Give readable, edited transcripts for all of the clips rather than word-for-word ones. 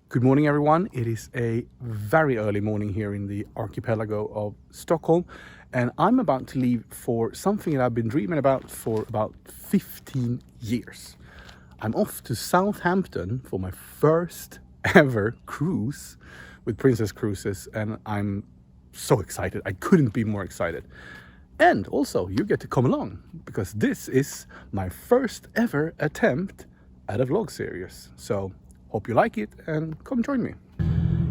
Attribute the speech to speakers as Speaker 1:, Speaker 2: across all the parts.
Speaker 1: Good morning, everyone. It is a very early morning here in the archipelago of Stockholm, and I'm about to leave for something that I've been dreaming about for about 15 years. I'm off to Southampton for my first ever cruise with Princess Cruises, and I'm so excited. I couldn't be more excited. And also, you get to come along because this is my first ever attempt at a vlog series. So, hope you like it and come join me.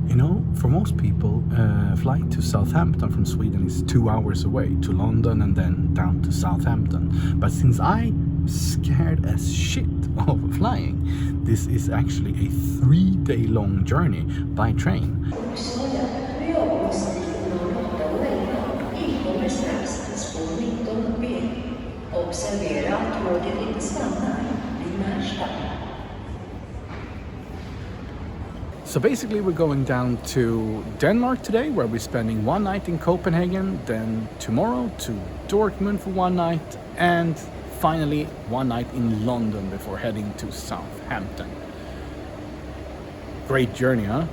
Speaker 1: You know, for most people, a flight to Southampton from Sweden is 2 hours away to London and then down to Southampton. But since I'm scared as shit of flying, this is actually a 3-day long journey by train.
Speaker 2: Observera att tåget inte stannar vid Märsta.
Speaker 1: So basically we're going down to Denmark today, where we're spending one night in Copenhagen, then tomorrow to Dortmund for one night, and finally one night in London before heading to Southampton. Great journey, huh?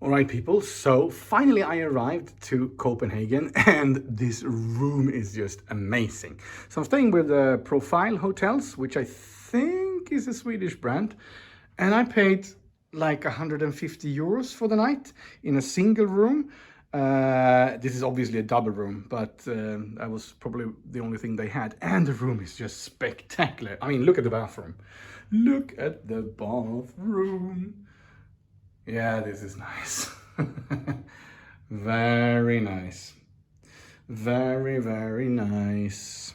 Speaker 1: Alright people, so finally I arrived to Copenhagen and this room is just amazing. So I'm staying with Profile Hotels, which I think is a Swedish brand, and I paid like 150 euros for the night in a single room. This is obviously a double room, but that was probably the only thing they had, and the room is just spectacular. I mean, look at the bathroom. Look at the bathroom. Yeah, this is nice. Very nice. Very, very nice.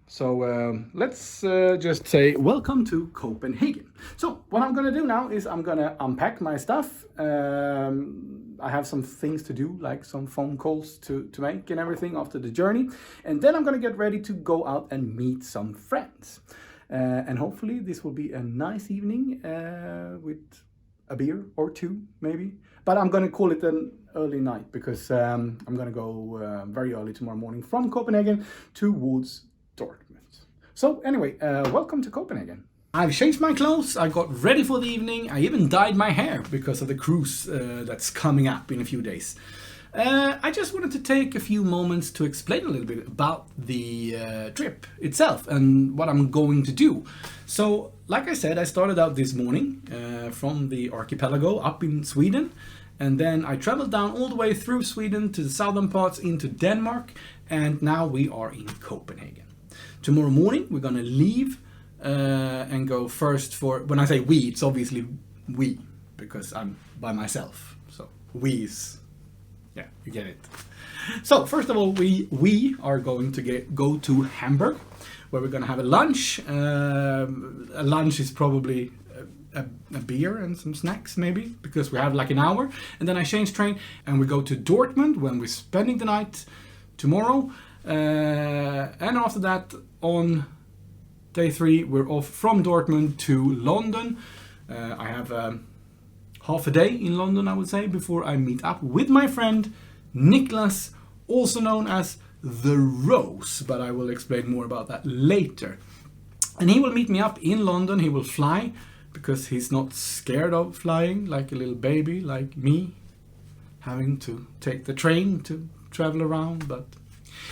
Speaker 1: So let's just say welcome to Copenhagen. So what I'm gonna do now is I'm gonna unpack my stuff. I have some things to do, like some phone calls to make and everything after the journey. And then I'm gonna get ready to go out and meet some friends. And hopefully this will be a nice evening with a beer or two, maybe. But I'm gonna call it an early night because I'm gonna go very early tomorrow morning from Copenhagen towards Dortmund. So anyway, welcome to Copenhagen. I've changed my clothes, I got ready for the evening, I even dyed my hair because of the cruise that's coming up in a few days. I just wanted to take a few moments to explain a little bit about the trip itself and what I'm going to do. So, like I said, I started out this morning from the archipelago up in Sweden, and then I traveled down all the way through Sweden to the southern parts into Denmark, and now we are in Copenhagen. Tomorrow morning we're gonna leave and go first for, when I say we, it's obviously we, because I'm by myself. So we's, yeah, you get it. So first of all, we are going to go to Hamburg, where we're gonna have a lunch. A lunch is probably a beer and some snacks maybe, because we have like an hour, and then I change train and we go to Dortmund when we're spending the night tomorrow, and after that on day 3 we're off from Dortmund to London. I have half a day in London, I would say, before I meet up with my friend Niklas, also known as the Rose, but I will explain more about that later. And he will meet me up in London. He will fly, because he's not scared of flying like a little baby like me, having to take the train to travel around. But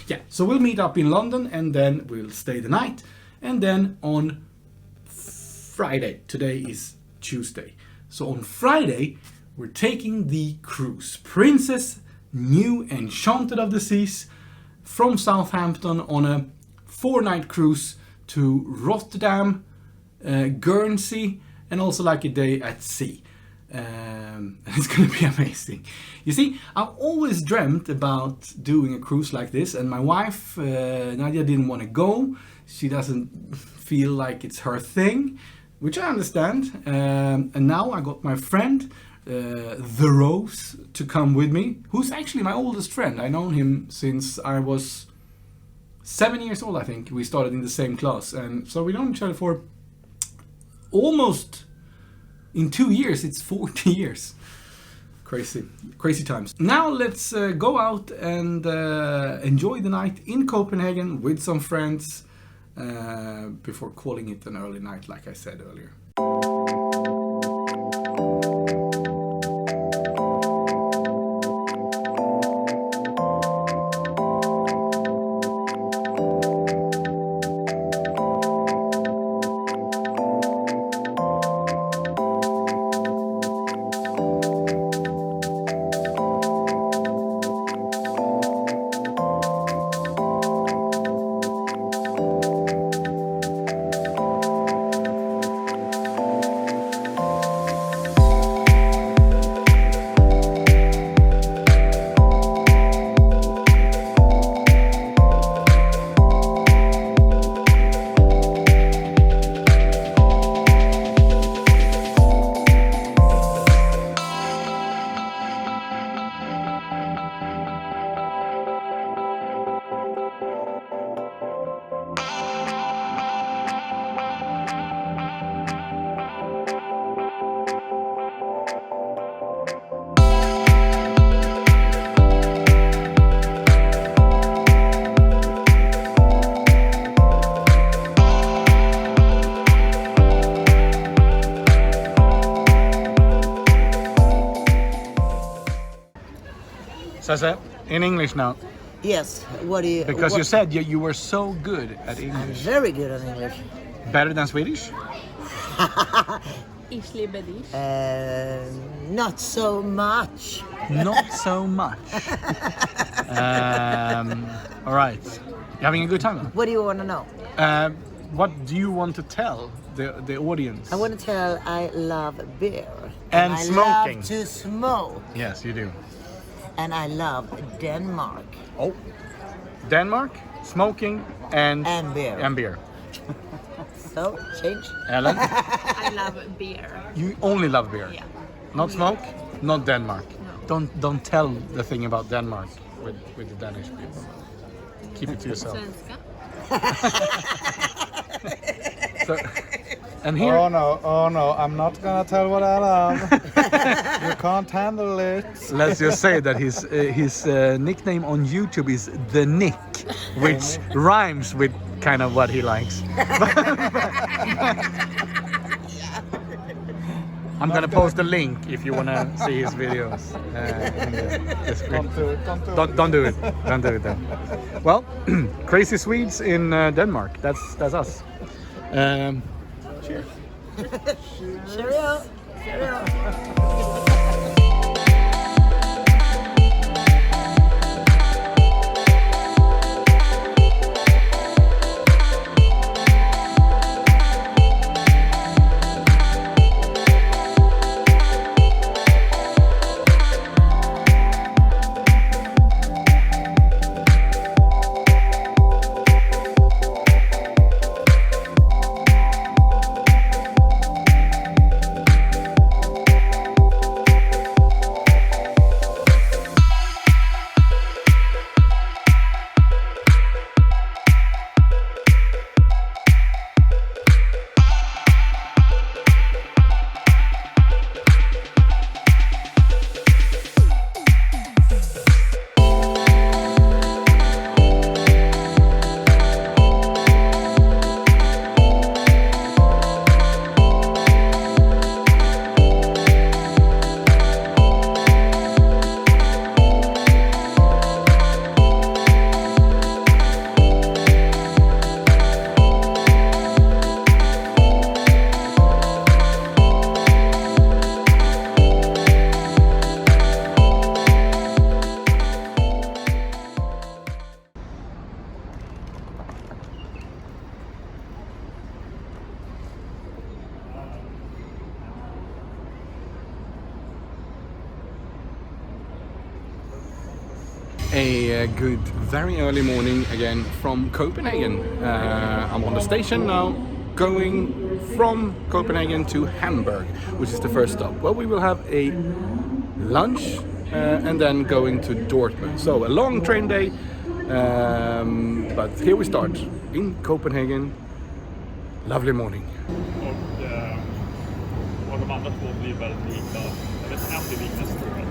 Speaker 1: yeah, so we'll meet up in London and then we'll stay the night. And then on Friday, today is Tuesday, so on Friday we're taking the cruise Princess New Enchanted of the Seas from Southampton on a 4-night cruise to Rotterdam, Guernsey, and also like a day at sea. It's gonna be amazing. You see, I've always dreamt about doing a cruise like this, and my wife Nadia didn't want to go. She doesn't feel like it's her thing, which I understand. And now I got my friend the Rose to come with me, who's actually my oldest friend. I known him since I was 7 years old, I think. We started in the same class, and so we known each other for almost, in 2 years, it's 40 years. Crazy times. Now let's go out and enjoy the night in Copenhagen with some friends before calling it an early night, like I said earlier. Sasa, in English now.
Speaker 3: Yes, what do you...
Speaker 1: Because you said you were so good at
Speaker 3: I'm
Speaker 1: English.
Speaker 3: very good at English.
Speaker 1: Better than Swedish?
Speaker 3: Not so much.
Speaker 1: Not so much. All right. You having a good time?
Speaker 3: What do you want to know?
Speaker 1: What do you want to tell the audience?
Speaker 3: I want to tell I love beer.
Speaker 1: And
Speaker 3: I
Speaker 1: smoking.
Speaker 3: love to smoke.
Speaker 1: Yes, you do.
Speaker 3: And I love Denmark.
Speaker 1: Oh. Denmark, smoking, and
Speaker 3: beer.
Speaker 1: And beer.
Speaker 3: So, change.
Speaker 1: Ellen?
Speaker 4: I love beer.
Speaker 1: You only love beer?
Speaker 4: Yeah.
Speaker 1: Not smoke? Not Denmark?
Speaker 4: No.
Speaker 1: Don't tell the thing about Denmark with the Danish people. Keep it to yourself.
Speaker 4: Svenska.
Speaker 1: So, and here...
Speaker 5: Oh no, I'm not gonna tell what I love. You can't handle it.
Speaker 1: Let's just say that his nickname on YouTube is The Nick, which rhymes with kind of what he likes. I'm gonna post the link if you wanna see his videos in the description. Don't do it. Don't do it then. Well, crazy Swedes in Denmark. That's us. Cheers.
Speaker 3: Cheerio. Cheerio.
Speaker 1: A good, very early morning again from Copenhagen. I'm on the station now, going from Copenhagen to Hamburg, which is the first stop. Well, we will have a lunch and then going to Dortmund. So a long train day, but here we start in Copenhagen. Lovely morning.
Speaker 6: Och de andra två blir väldigt lika. Jag vet inte om det är liknande tror jag.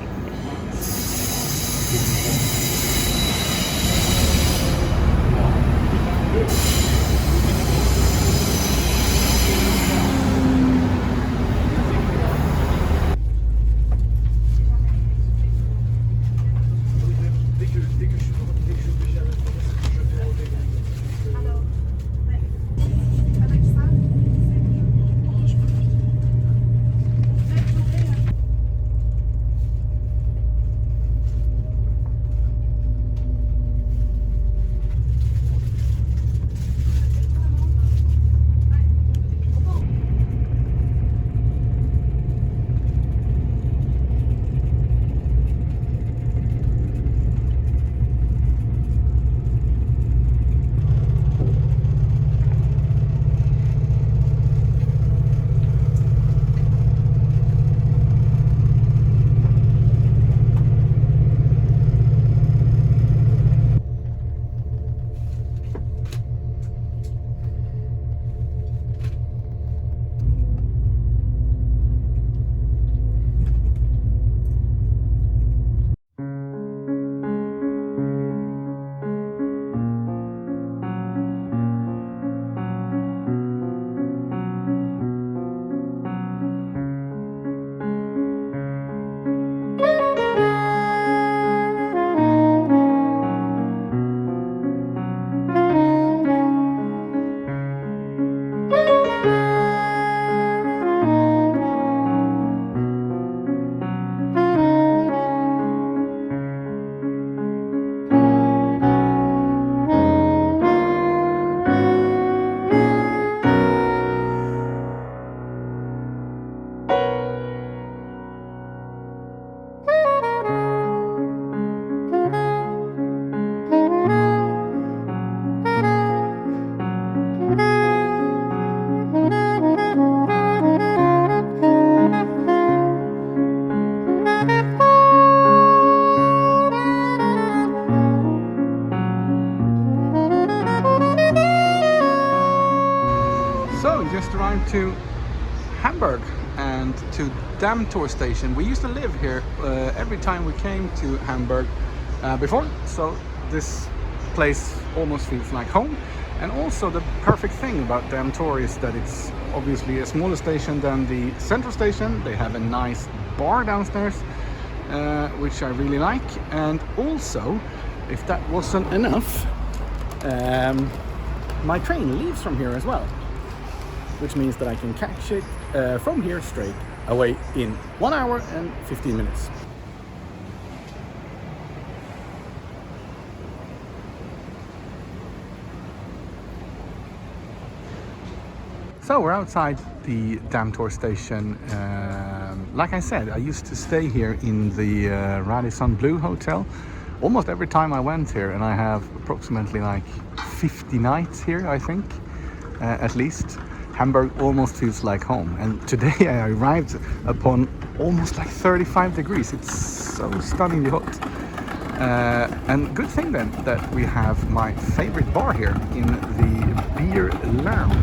Speaker 1: just arrived to Hamburg and to Detour station. We used to live here every time we came to Hamburg before, so this place almost feels like home. And also the perfect thing about Detour is that it's obviously a smaller station than the central station. They have a nice bar downstairs, which I really like. And also, if that wasn't enough, my train leaves from here as well, which means that I can catch it from here straight away in 1 hour and 15 minutes. So we're outside the Detour station. Like I said, I used to stay here in the Radisson Blu Hotel almost every time I went here, and I have approximately like 50 nights here, I think, at least. Hamburg almost feels like home, and today I arrived upon almost like 35 degrees. It's so stunningly hot. And good thing then that we have my favorite bar here in the beer lounge.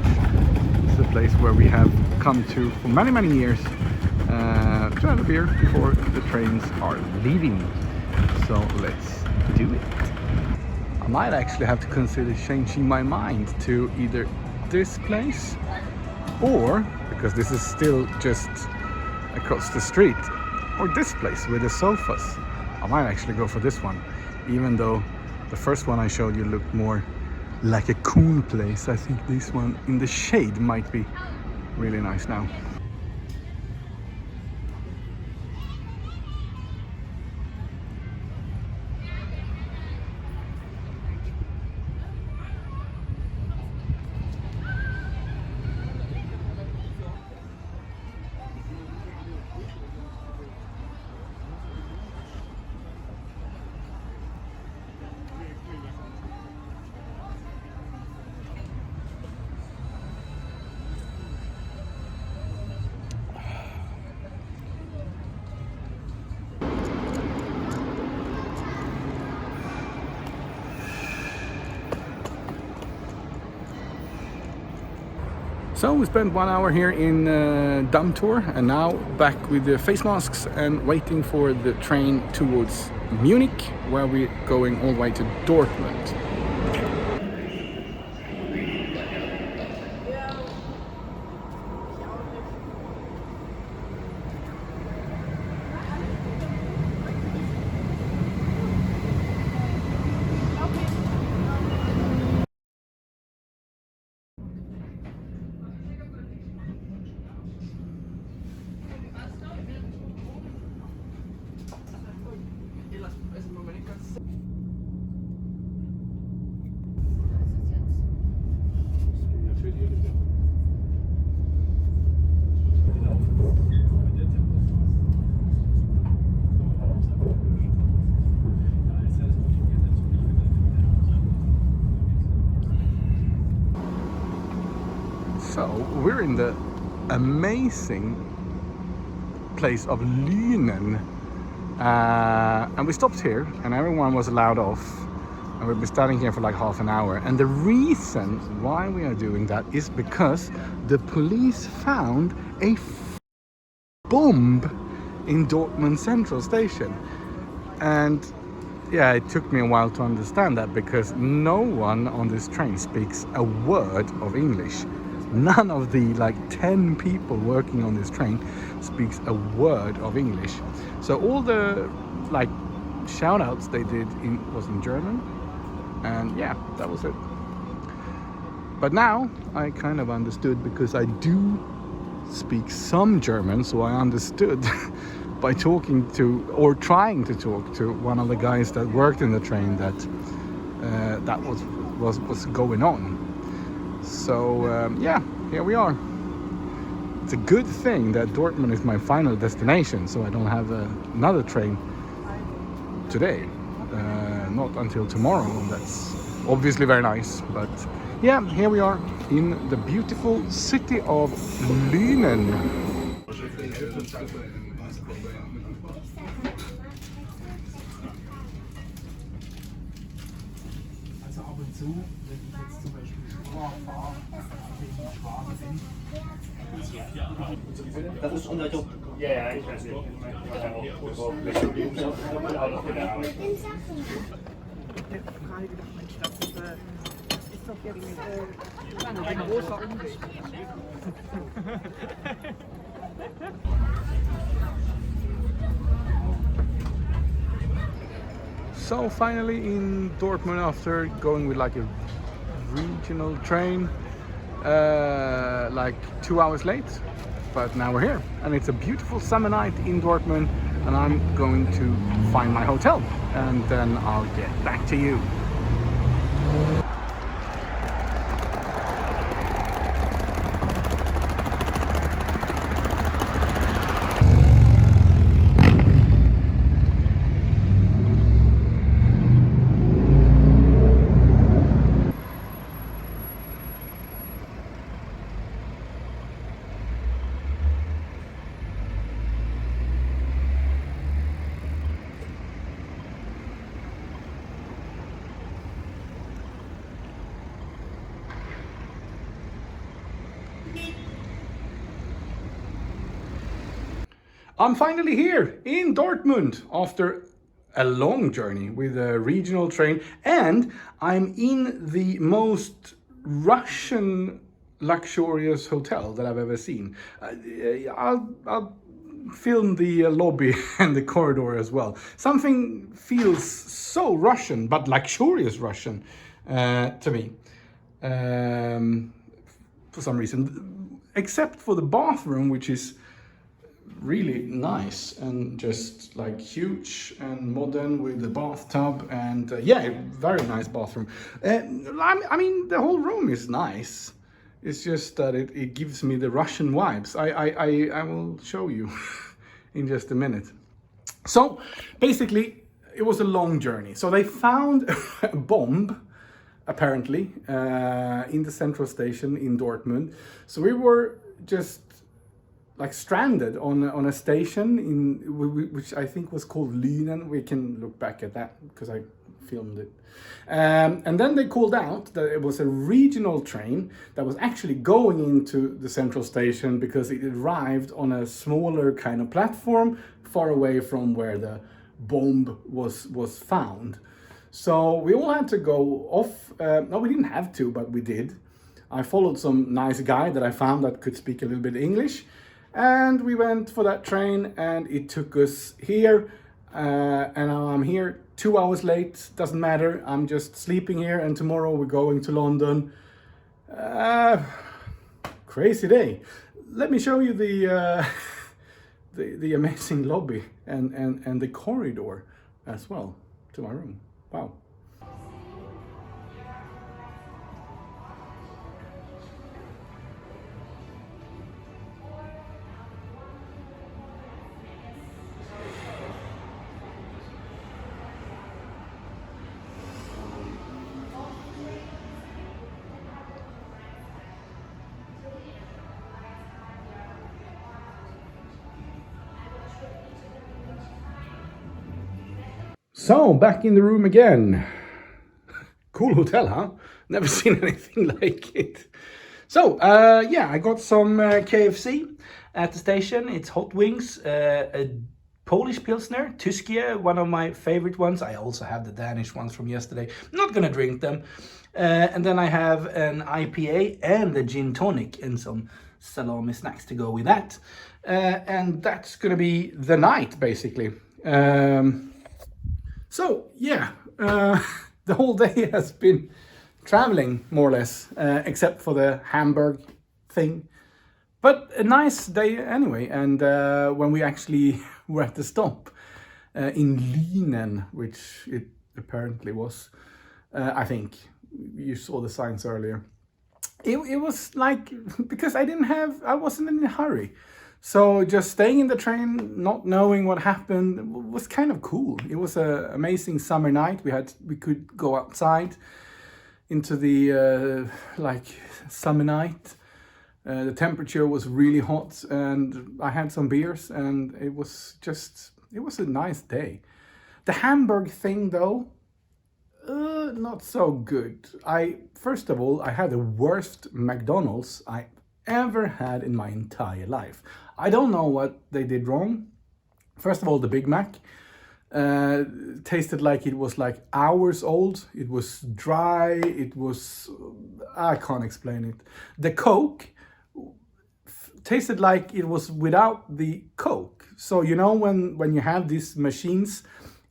Speaker 1: It's a place where we have come to for many years to have a beer before the trains are leaving. So let's do it. I might actually have to consider changing my mind to either this place, or, because this is still just across the street, or this place with the sofas. I might actually go for this one, even though the first one I showed you looked more like a cool place. I think this one in the shade might be really nice now. So we spent 1 hour here in Detour, and now back with the face masks and waiting for the train towards Munich, where we're going all the way to Dortmund. So we're in the amazing place of Lünen, and we stopped here and everyone was allowed off, and we've been standing here for like half an hour. And the reason why we are doing that is because the police found a bomb in Dortmund Central Station. And yeah, it took me a while to understand that, because no one on this train speaks a word of English. None of the like 10 people working on this train speaks a word of English. So all the like shout outs they did was in German, and yeah, that was it. But now I kind of understood, because I do speak some German, so I understood by talking to, or trying to talk to, one of the guys that worked in the train that that was going on. So yeah, here we are. It's a good thing that Dortmund is my final destination, so I don't have another train today. Not until tomorrow. That's obviously very nice, but yeah, here we are in the beautiful city of Lünen.
Speaker 5: Also ab und zu, wenn ich jetzt zum Beispiel Uhr fahre, wegen der Sprache bin.
Speaker 7: Das ist unser Job.
Speaker 6: Ja, ich weiß nicht.
Speaker 1: So finally in Dortmund, after going with like a regional train, like 2 hours late, but now we're here and it's a beautiful summer night in Dortmund, and I'm going to find my hotel and then I'll get back to you. I'm finally here in Dortmund after a long journey with a regional train, and I'm in the most Russian luxurious hotel that I've ever seen. I'll film the lobby and the corridor as well. Something feels so Russian, but luxurious Russian to me, for some reason, except for the bathroom, which is really nice and just like huge and modern with the bathtub and yeah, very nice bathroom. I mean, the whole room is nice. It's just that it gives me the Russian vibes. I will show you in just a minute. So basically it was a long journey. So they found a bomb apparently in the central station in Dortmund. So we were just like stranded on a station in which I think was called Lünen. We can look back at that because I filmed it. And then they called out that it was a regional train that was actually going into the central station because it arrived on a smaller kind of platform far away from where the bomb was found. So we all had to go off. No, we didn't have to, but we did. I followed some nice guy that I found that could speak a little bit English. And we went for that train and it took us here. And I'm here 2 hours late. Doesn't matter. I'm just sleeping here. And tomorrow we're going to London. Crazy day. Let me show you the amazing lobby and the corridor as well to my room. Wow. So, back in the room again. Cool hotel, huh? Never seen anything like it. So, yeah, I got some KFC at the station. It's hot wings, a Polish Pilsner, Tyskia, one of my favorite ones. I also have the Danish ones from yesterday. Not gonna drink them. And then I have an IPA and a gin tonic and some salami snacks to go with that. And that's gonna be the night, basically. So yeah, the whole day has been traveling more or less, except for the Hamburg thing. But a nice day anyway. And when we actually were at the stop in Lünen, which it apparently was, I think you saw the signs earlier. It was like, because I wasn't in a hurry. So just staying in the train, not knowing what happened, was kind of cool. It was an amazing summer night. We could go outside into the like summer night. The temperature was really hot, and I had some beers, and it was a nice day. The Hamburg thing, though, not so good. First of all, I had the worst McDonald's I ever had in my entire life. I don't know what they did wrong. First of all, the Big Mac. Tasted like it was like hours old. It was dry. It was, I can't explain it. The Coke tasted like it was without the Coke. So you know when you have these machines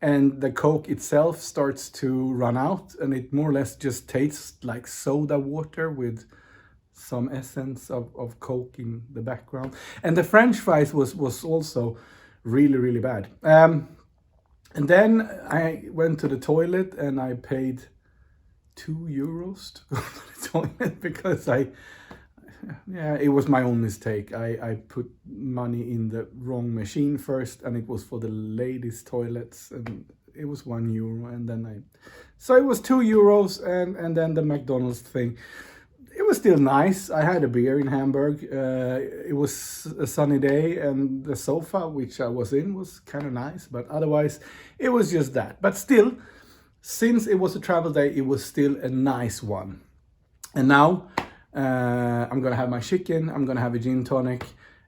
Speaker 1: and the Coke itself starts to run out and it more or less just tastes like soda water with some essence of Coke in the background. And the French fries was also really bad. And then I went to the toilet and I paid €2 to go to the toilet because it was my own mistake. I put money in the wrong machine first and it was for the ladies' toilets and it was €1 and then so it was €2 and then the McDonald's thing. It was still nice. I had a beer in Hamburg. It was a sunny day and the sofa which I was in was kind of nice, but otherwise it was just that. But still, since it was a travel day, it was still a nice one. And now I'm gonna have my chicken, I'm gonna have a gin tonic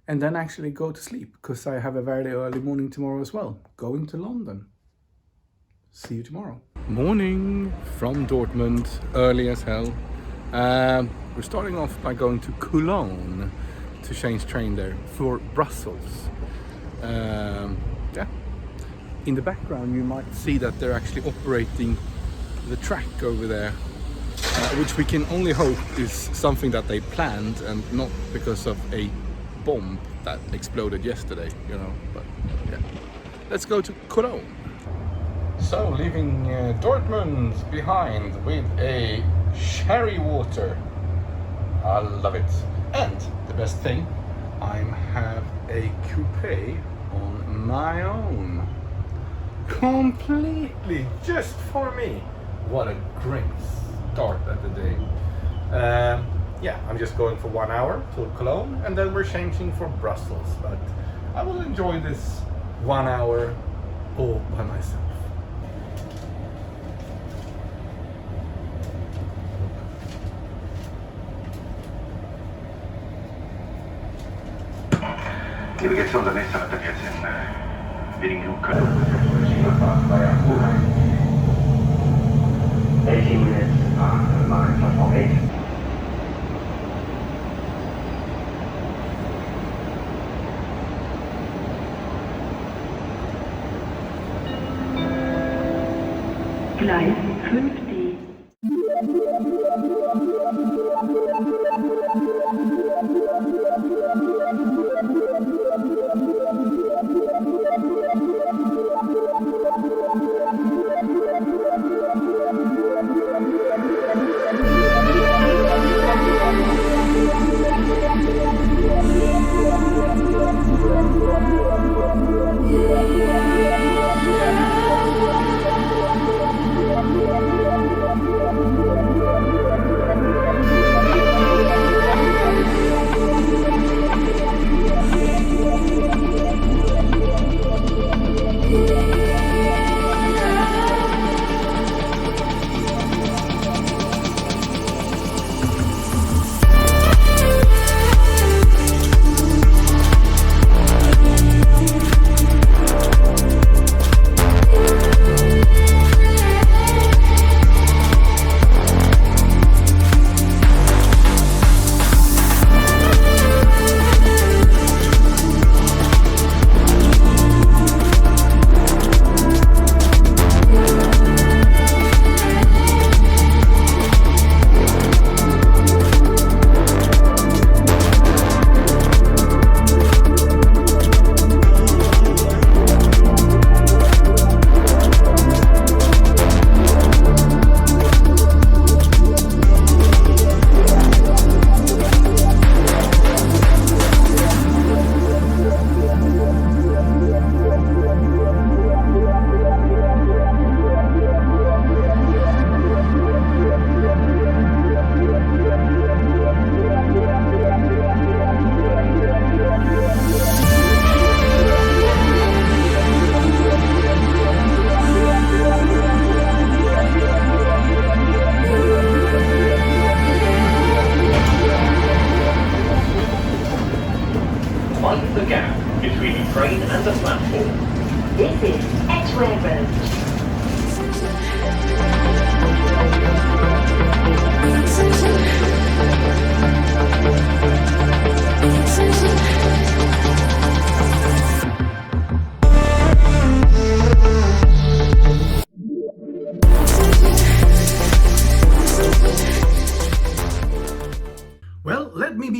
Speaker 1: and then actually go to sleep because I have a very early morning tomorrow as well, going to London. See you tomorrow. Morning from Dortmund, early as hell. We're starting off by going to Cologne to change train there for Brussels. In the background you might see that they're actually operating the track over there, which we can only hope is something that they planned and not because of a bomb that exploded yesterday, you know. But yeah, let's go to Cologne. So leaving Dortmund behind with a cherry water. I love it. And the best thing, I have a coupe on my own. Completely just for me. What a great start at the day. I'm just going for 1 hour to Cologne and then we're changing for Brussels. But I will enjoy this 1 hour all by myself.
Speaker 7: Navigação da nächsten Attraktion Bidding Luke. 18 minutes on line platform 8.
Speaker 2: Gleis 5D.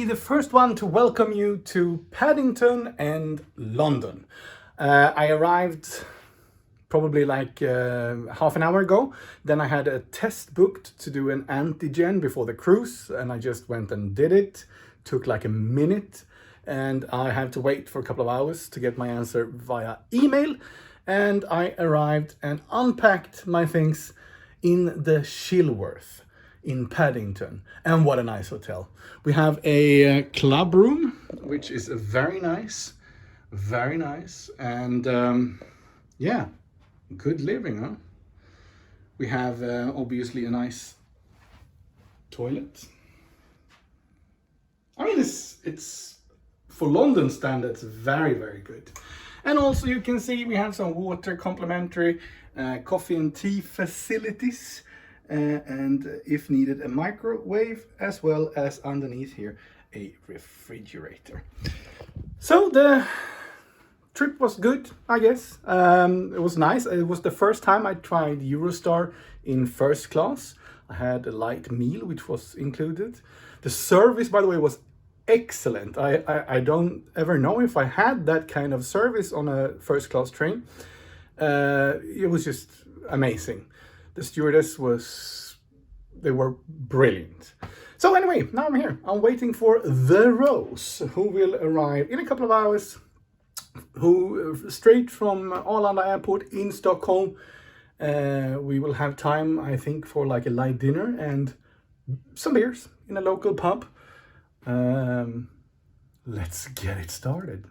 Speaker 1: be the first one to welcome you to Paddington and London. I arrived probably like half an hour ago. Then I had a test booked to do an antigen before the cruise, and I just went and did it. Took like a minute, and I had to wait for a couple of hours to get my answer via email. And I arrived and unpacked my things in the Chilworth in Paddington. And what a nice hotel. We have a club room, which is very nice. Very nice. And yeah, good living, huh? We have obviously a nice toilet. I mean, it's for London standards very, very good. And also you can see we have some water complimentary, coffee and tea facilities, and if needed a microwave, as well as underneath here a refrigerator. So the trip was good, I guess. It was nice. It was the first time I tried Eurostar in first class. I had a light meal which was included. The service, by the way, was excellent. I don't ever know if I had that kind of service on a first class train. It was just amazing. The stewardess they were brilliant. So anyway, now I'm here. I'm waiting for the Rose, who will arrive in a couple of hours, who straight from Arlanda Airport in Stockholm. We will have time, I think, for like a light dinner and some beers in a local pub. Let's get it started.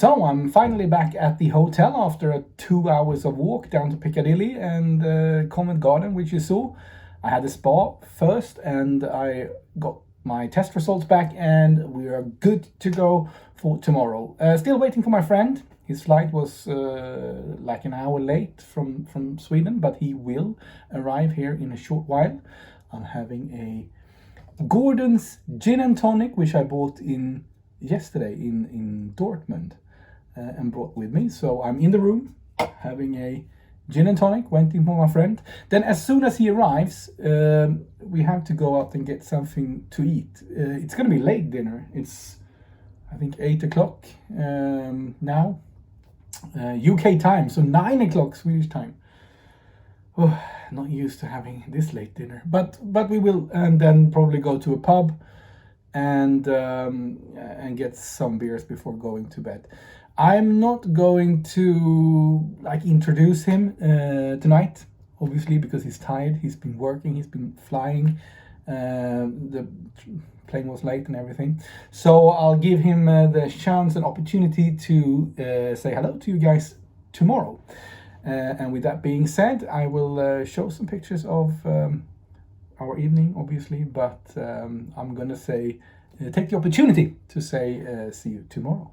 Speaker 1: So I'm finally back at the hotel after 2 hours of walk down to Piccadilly and Covent Garden, which you saw. I had a spa first and I got my test results back and we are good to go for tomorrow. Still waiting for my friend. His flight was like an hour late from Sweden, but he will arrive here in a short while. I'm having a Gordon's gin and tonic, which I bought yesterday in Dortmund and brought with me. So I'm in the room having a gin and tonic, waiting for my friend. Then as soon as he arrives, we have to go out and get something to eat. It's going to be late dinner. I think 8 o'clock now, UK time, so 9 o'clock Swedish time. Oh, not used to having this late dinner, but we will, and then probably go to a pub and get some beers before going to bed. I'm not going to like introduce him tonight, obviously, because he's tired. He's been working, he's been flying. The plane was late and everything, so I'll give him the chance and opportunity to say hello to you guys tomorrow. And with that being said, I will show some pictures of our evening, obviously, but I'm gonna say take the opportunity to say see you tomorrow.